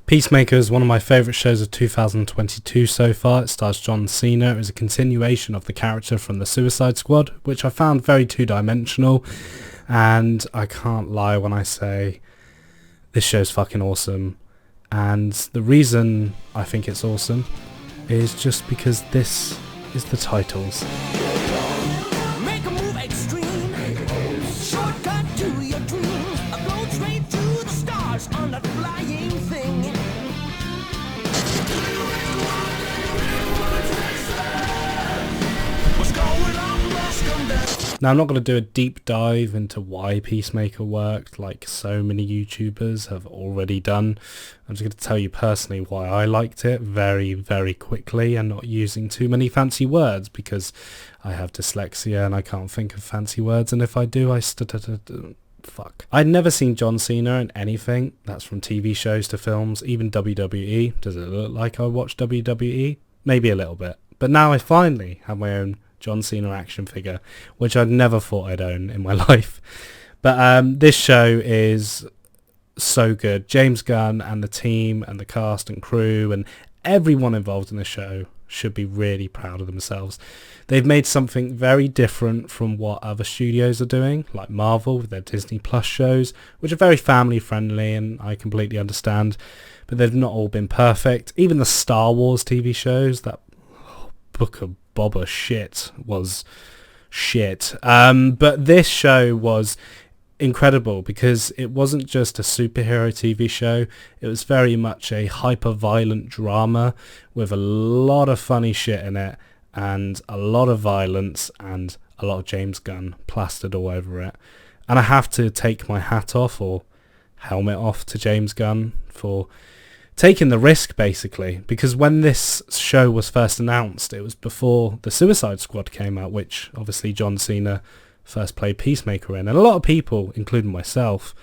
Peacemaker is one of my favourite shows of 2022 so far. It stars John Cena. It is a continuation of the character from the Suicide Squad, which I found very two-dimensional, and I can't lie when I say this show's fucking awesome. And the reason I think it's awesome is just because this is the titles. Make a move extreme. Shortcut to your dreams. A blow straight to the stars on that flying thing. What's going on? Must come down. Now, I'm not going to do a deep dive into why Peacemaker worked like so many YouTubers have already done. I'm just going to tell you personally why I liked it very, very quickly and not using too many fancy words because I have dyslexia and I can't think of fancy words, and if I do, fuck. I'd never seen John Cena in anything. That's from TV shows to films, even WWE. Does it look like I watch WWE? Maybe a little bit. But now I finally have my own John Cena action figure, which I'd never thought I'd own in my life. But this show is so good. James Gunn and the team and the cast and crew and everyone involved in the show should be really proud of themselves. They've made something very different from what other studios are doing, like Marvel with their Disney Plus shows, which are very family friendly, and I completely understand, but they've not all been perfect. Even the Star Wars TV shows, that Book of Boba shit was shit. But this show was incredible because it wasn't just a superhero TV show. It was very much a hyper-violent drama with a lot of funny shit in it and a lot of violence and a lot of James Gunn plastered all over it. And I have to take my hat off or helmet off to James Gunn for taking the risk, basically, because when this show was first announced, it was before the Suicide Squad came out, which obviously John Cena first played Peacemaker in, and a lot of people, including myself,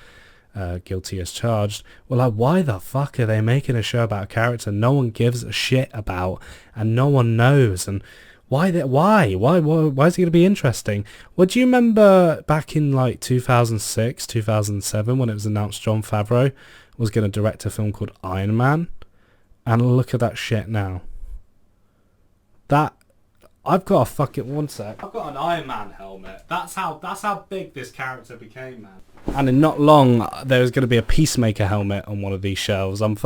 guilty as charged, were like, why the fuck are they making a show about a character no one gives a shit about and no one knows, and why is it going to be interesting? Well, do you remember back in like 2006, 2007 when it was announced Jon Favreau was going to direct a film called Iron Man? And look at that shit now. I've got a fucking... One sec. I've got an Iron Man helmet. That's how big this character became, man. And in not long, there's going to be a Peacemaker helmet on one of these shelves. I'm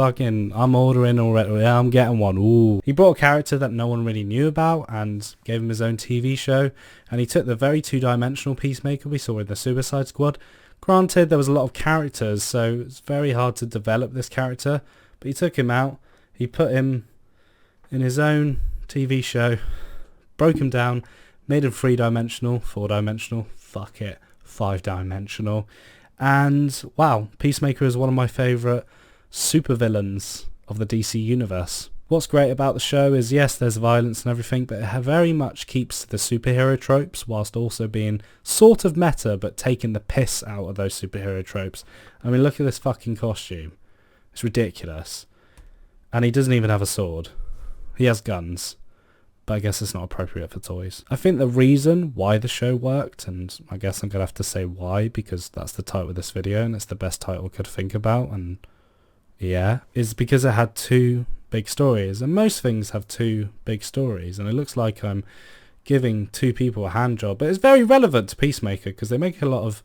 ordering already. Yeah, I'm getting one. Ooh. He brought a character that no one really knew about and gave him his own TV show. And he took the very two-dimensional Peacemaker we saw in the Suicide Squad. Granted, there was a lot of characters, so it's very hard to develop this character. But he took him out. He put him in his own TV show. Broke him down, made him 3-dimensional, 4-dimensional, fuck it, 5-dimensional. And wow, Peacemaker is one of my favourite supervillains of the DC universe. What's great about the show is, yes, there's violence and everything, but it very much keeps the superhero tropes whilst also being sort of meta, but taking the piss out of those superhero tropes. I mean, look at this fucking costume. It's ridiculous. And he doesn't even have a sword. He has guns. But I guess it's not appropriate for toys. I think the reason why the show worked, and I guess I'm going to have to say why, because that's the title of this video, and it's the best title I could think about, and yeah, is because it had two big stories, and most things have two big stories, and it looks like I'm giving two people a hand job, but it's very relevant to Peacemaker, because they make a lot of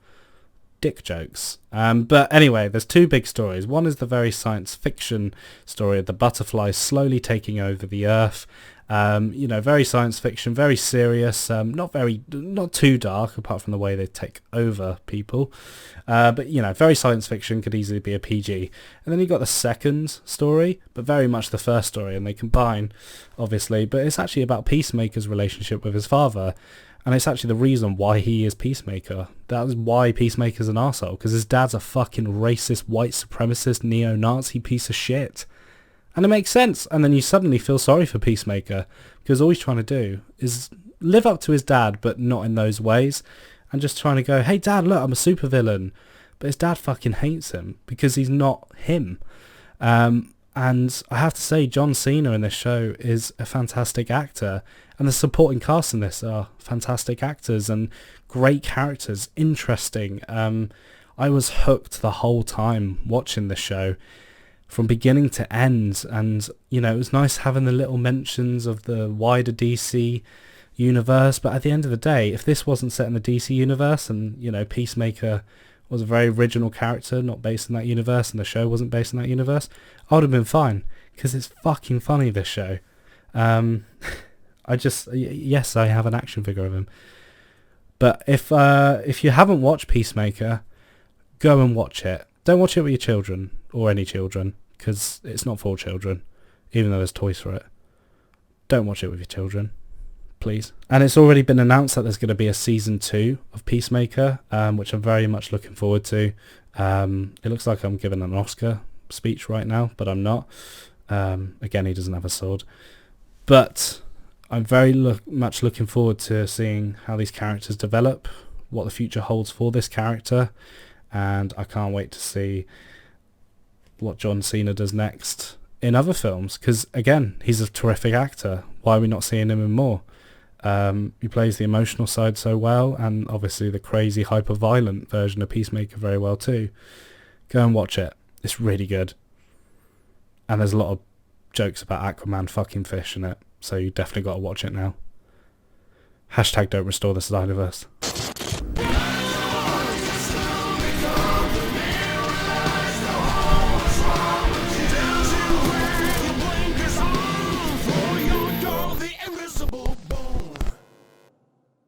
dick jokes. But anyway, there's two big stories. One is the very science fiction story of the butterflies slowly taking over the Earth. Very science fiction, very serious, not too dark apart from the way they take over people, but very science fiction, could easily be a PG. And then you got the second story, but very much the first story, and they combine, obviously, but it's actually about Peacemaker's relationship with his father, and it's actually the reason why he is Peacemaker. That is why Peacemaker's an arsehole, because his dad's a fucking racist, white supremacist, neo-Nazi piece of shit. And it makes sense, and then you suddenly feel sorry for Peacemaker, because all he's trying to do is live up to his dad, but not in those ways, and just trying to go, hey dad, look, I'm a supervillain. But his dad fucking hates him, because he's not him. And I have to say, John Cena in this show is a fantastic actor, and the supporting cast in this are fantastic actors, and great characters, interesting. I was hooked the whole time watching this show. from beginning to end. And, you know, it was nice having the little mentions of the wider DC universe. But at the end of the day, if this wasn't set in the DC universe and, you know, Peacemaker was a very original character, not based in that universe, and the show wasn't based in that universe, I would have been fine. Because it's fucking funny, this show. Yes, I have an action figure of him. But if you haven't watched Peacemaker, go and watch it. Don't watch it with your children, or any children, because it's not for children, even though there's toys for it. Don't watch it with your children, please. And it's already been announced that there's going to be a season 2 of Peacemaker, which I'm very much looking forward to. It looks like I'm giving an Oscar speech right now, but I'm not. Again, he doesn't have a sword. But I'm very much looking forward to seeing how these characters develop, what the future holds for this character, and I can't wait to see what John Cena does next in other films, because again, he's a terrific actor. Why are we not seeing him in more? He plays the emotional side so well, and obviously the crazy hyper-violent version of Peacemaker very well too. Go and watch it. It's really good. And there's a lot of jokes about Aquaman fucking fish in it, so you definitely got to watch it now. # don't restore the Snyderverse.